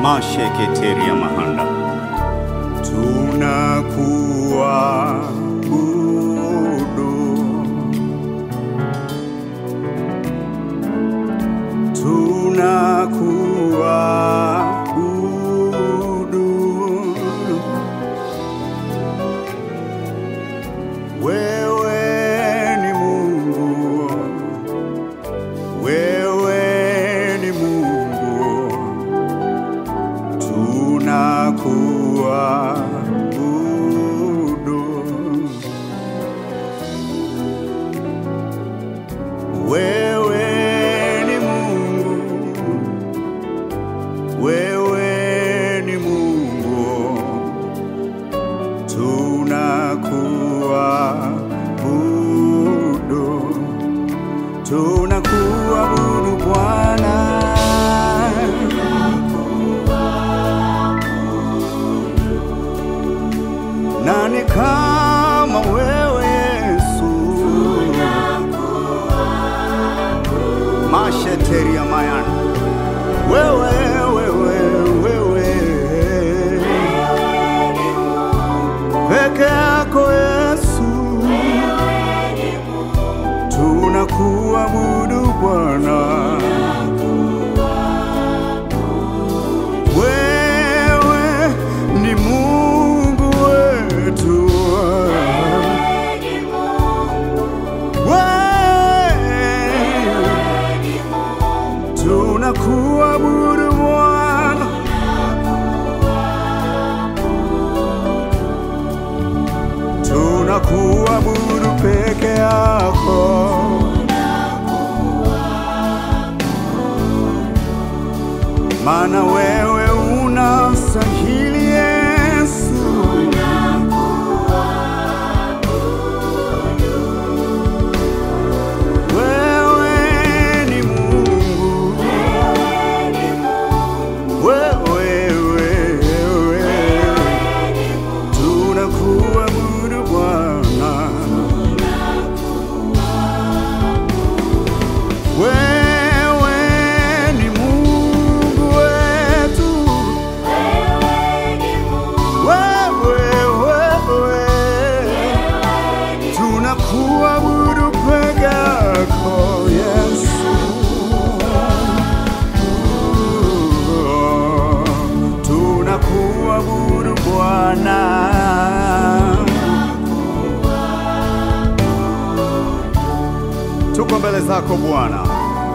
Masheketeria mahanda. Tunakuabudu, tunakuabudu, wewe ni Mungu, wewe ni Mungu, tunakuabudu, wewe ni Mungu, wewe ni Mungu, tunakuabudu, tunakuabudu Bwana. Nani kama wewe Yesu? Masheteria mayana. Wewe peke yako Yesu, tunakuabudu Bwana. Wewe ni Mungu wetu, tunakuabudu Bwana. Tunakuabudu peke yako, maana wewe unastahili Yesu. Wewe ni Mungu, wewe tunakuabudu Bwana. Wewe ni Mungu wetu, wewe tunakuabudu peke yako Yesu. Tunakuabudu Bwana. Tuko mbele zako Bwana.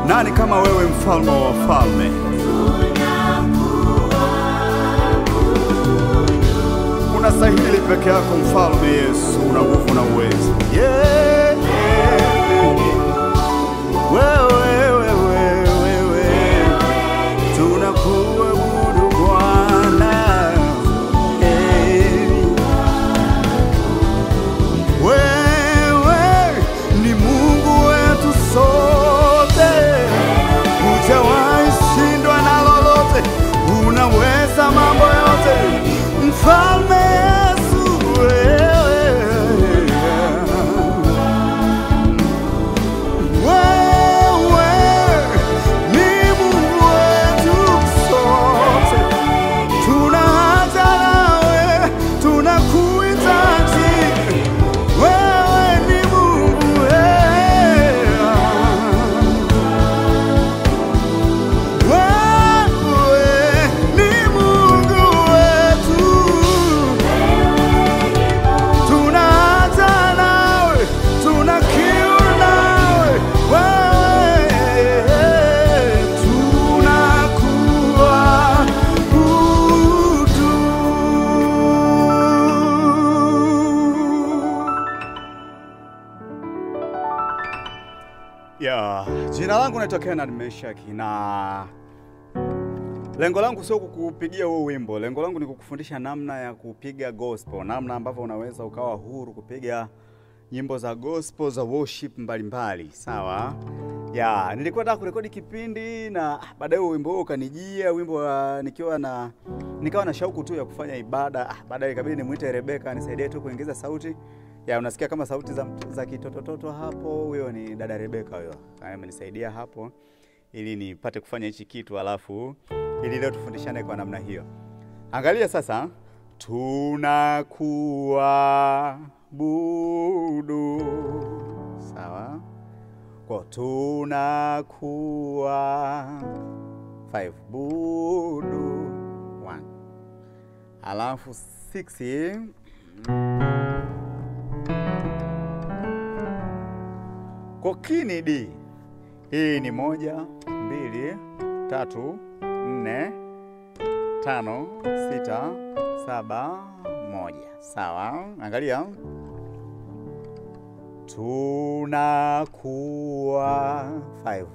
Nani kama wewe, mfalme wa wafalme? Unastahili peke yako mfalme Yesu, una nguvu na uwezo. Wewe tunakuabudu Bwana. Wewe ni Mungu wetu sote, hujawahi shindwa na lolote, unaweza mambo yote, mfalme Yesu. Wewe ni Mungu wetu sote, tunaja nawe, tunakuhitaji. Wewe ni Mungu, wewe ni Mungu wetu, tunaja nawe, tunakiu nawe, wewe tunakuabudu. Jina langu naitwa Kenneth Meshaki, na lengo langu sio kukupigia huo wimbo. Lengo langu ni kukufundisha namna ya kupiga gospel, namna ambavyo unaweza ukawa huru kupiga nyimbo za gospel, za worship mbalimbali. Sawa? Nilikuwa nataka kurekodi kipindi na baadaye wimbo huo ukanijia, wimbo nikawa na shauku tu ya kufanya ibada. Baadaye ikabidi nimuite Rebeka nisaidie tu kuingiza sauti. Unasikia kama sauti za kitotototo hapo, huyo ni dada Rebeka huyo. Amenisaidia hapo ili nipate kufanya hichi kitu, alafu ili leo tufundishane kwa namna hiyo. Angalia sasa, tunakuabudu. Sawa? Kwa tunakuwa 5 budu 1. Alafu 6 kwa kini D. Hii ni 1 2 3 4 5 6 7 1. Sawa? Angalia. Tunakuwa 5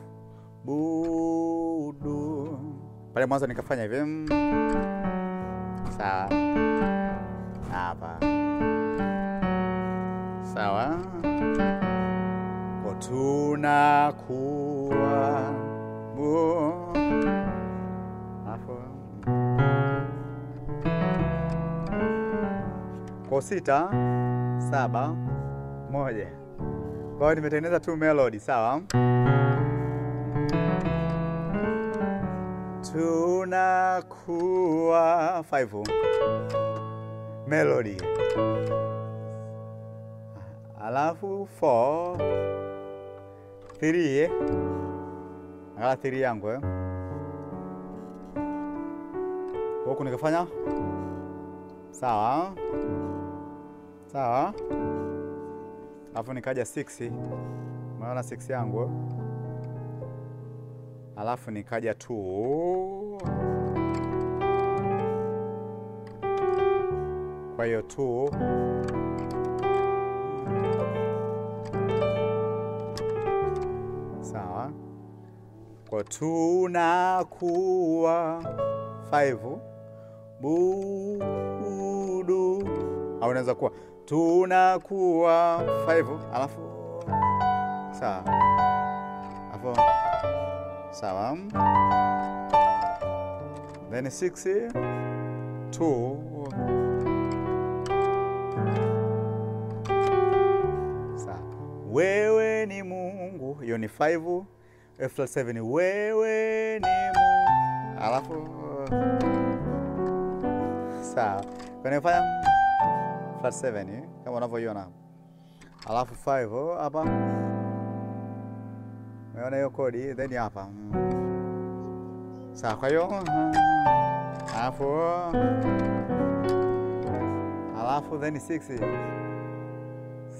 budu. Pale mwanzo nikafanya hivi. Sawa. Hapa. Sawa. Kwa tunakuwa hapo. Kwa 6 7 1. Kwa hiyo nimetengeneza tu melody, sawa? Tunakuwa 5 melody. Alafu 4 3 Angalia 3 yangu huku nikafanya sawa. Sawa. Alafu nikaja 6. Unaona 6 yangu. Alafu nikaja 2. Kwa hiyo 2. Sawa. Kwa tunakuwa 5 budu. Au unaweza kuwa tunakuwa 5 alafu sawa. Alafu sawa. Then 6 2. Sawa. Wewe ni Mungu. Hiyo ni 5 F7. Wewe ni Mungu. Alafu sawa. Kwa nifanya flat 7 kama unavyoiona. Alafu 5 hapa. Unaona hiyo kodi, then hapa. Sawa, kwa hiyo alafu then 6.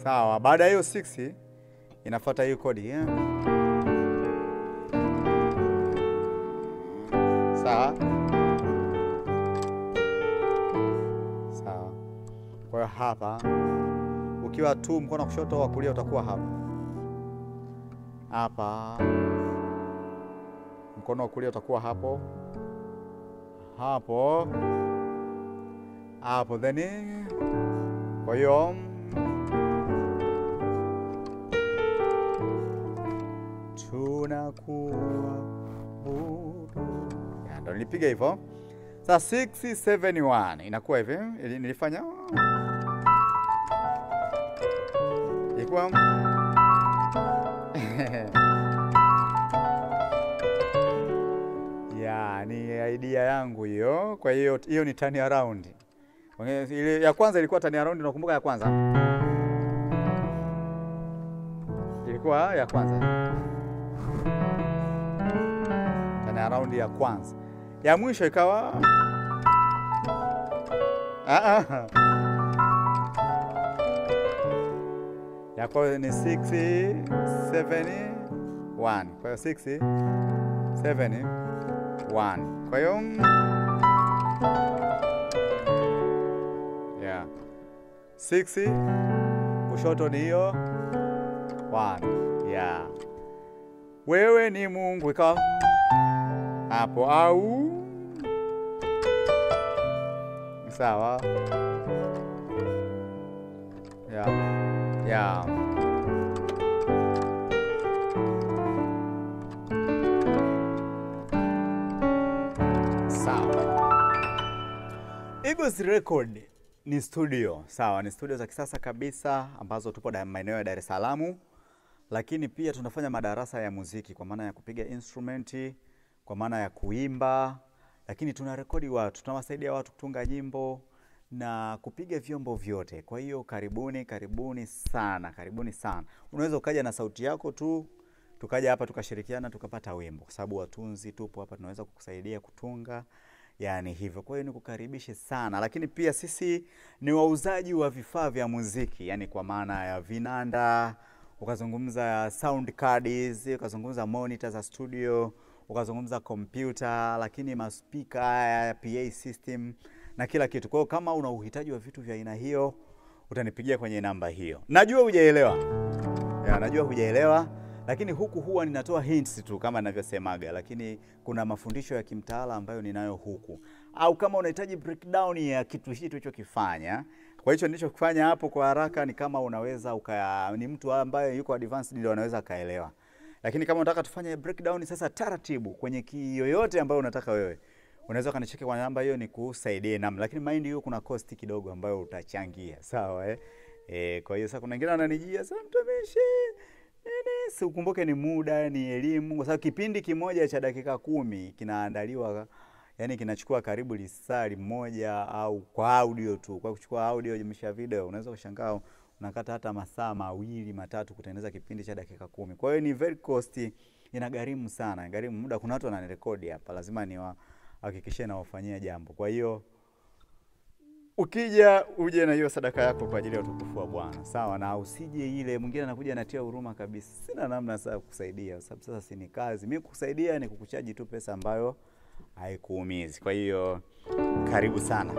Sawa, baada ya hiyo 6 inafuata hiyo kodi. Sawa. Sawa. Kwa hiyo hapa ukiwa tu mkono wa kushoto wa kulia utakuwa hapa. Hapa. Mkono wa kulia utakuwa hapo. Hapo. Hapo then. Kwa hiyo tunakuwa budu. Ya, ndo nilipiga hivyo. Sasa 6 7 1 inakuwa hivi. Nilifanya ilikuwa ya ni idea yangu hiyo. Kwa hiyo ni turn around. Ile ya kwanza ilikuwa turn around, unakumbuka ya kwanza? Ilikuwa ya kwanza. Turn around ya kwanza. Ya mwisho ikawa ya kwa ni 6 7 1. Kwa hiyo 6 7 1. Kwa hiyo yeah. 6 kushoto ni hiyo 1. Yeah. Wewe ni Mungu ikawa hapo au sawa. Yeah. Yeah. Sawa. Eagles Record ni studio. Sawa, ni studio za kisasa kabisa ambazo tupo maeneo ya Dar es Salaam. Lakini pia tunafanya madarasa ya muziki kwa maana ya kupiga instrumenti, kwa maana ya kuimba, lakini tunarekodi watu, tunawasaidia watu kutunga nyimbo na kupiga vyombo vyote. Kwa hiyo karibuni sana, karibuni sana. Unaweza ukaja na sauti yako tu, tukaja hapa tukashirikiana tukapata wimbo, kwa sababu watunzi tupo hapa, tunaweza kukusaidia kutunga, yani hivyo. Kwa hiyo nikukaribishe sana. Lakini pia sisi ni wauzaji wa vifaa vya muziki, yani kwa maana ya vinanda, ukazungumza sound cards, ukazungumza monitor za studio, ukazungumza computer, lakini maspika ya PA system na kila kitu. Kwa hiyo kama una uhitaji wa vitu vya aina hiyo, utanipigia kwenye namba hiyo. Najua hujaelewa. Najua hujaelewa, lakini huku huwa ninatoa hints tu kama ninavyosemaga, lakini kuna mafundisho ya kimtaala ambayo ninayo huku. Au kama unahitaji breakdown ya kitu hicho ulichokifanya, kwa hicho nilichokifanya hapo kwa haraka, ni kama unaweza ni mtu ambaye yuko advanced ndio anaweza kaelewa. Lakini kama unataka tufanye breakdown sasa taratibu kwenye yoyote ambayo unataka wewe, unaweza kanicheki kwa namba hiyo nikusaidie namna. Lakini mind you kuna cost kidogo ambayo utachangia, sawa kwa hiyo sasa kuna wengine wananijia sasa, mtumishi si ukumbuke ni muda, ni elimu, kwa sababu kipindi kimoja cha dakika 10 kinaandaliwa, yani kinachukua karibu lisali moja, au kwa audio tu. Kwa kuchukua audio jumlisha video unaweza kushangaa unakata hata masaa 2 3 kutengeneza kipindi cha dakika 10. Kwa hiyo ni very costly, inagharimu sana, inagharimu muda. Kuna watu wananirekodi hapa, lazima niwahakikishie na wafanyia jambo. Kwa hiyo ukija uje na hiyo sadaka yako kwa ajili ya utukufu wa Bwana. Sawa, na usije ile mwingine anakuja anatia huruma kabisa. Sina namna sasa kukusaidia, sababu sasa si ni kazi. Mimi kukusaidia ni kukuchaji tu pesa ambayo haikuumizi. Kwa hiyo karibu sana.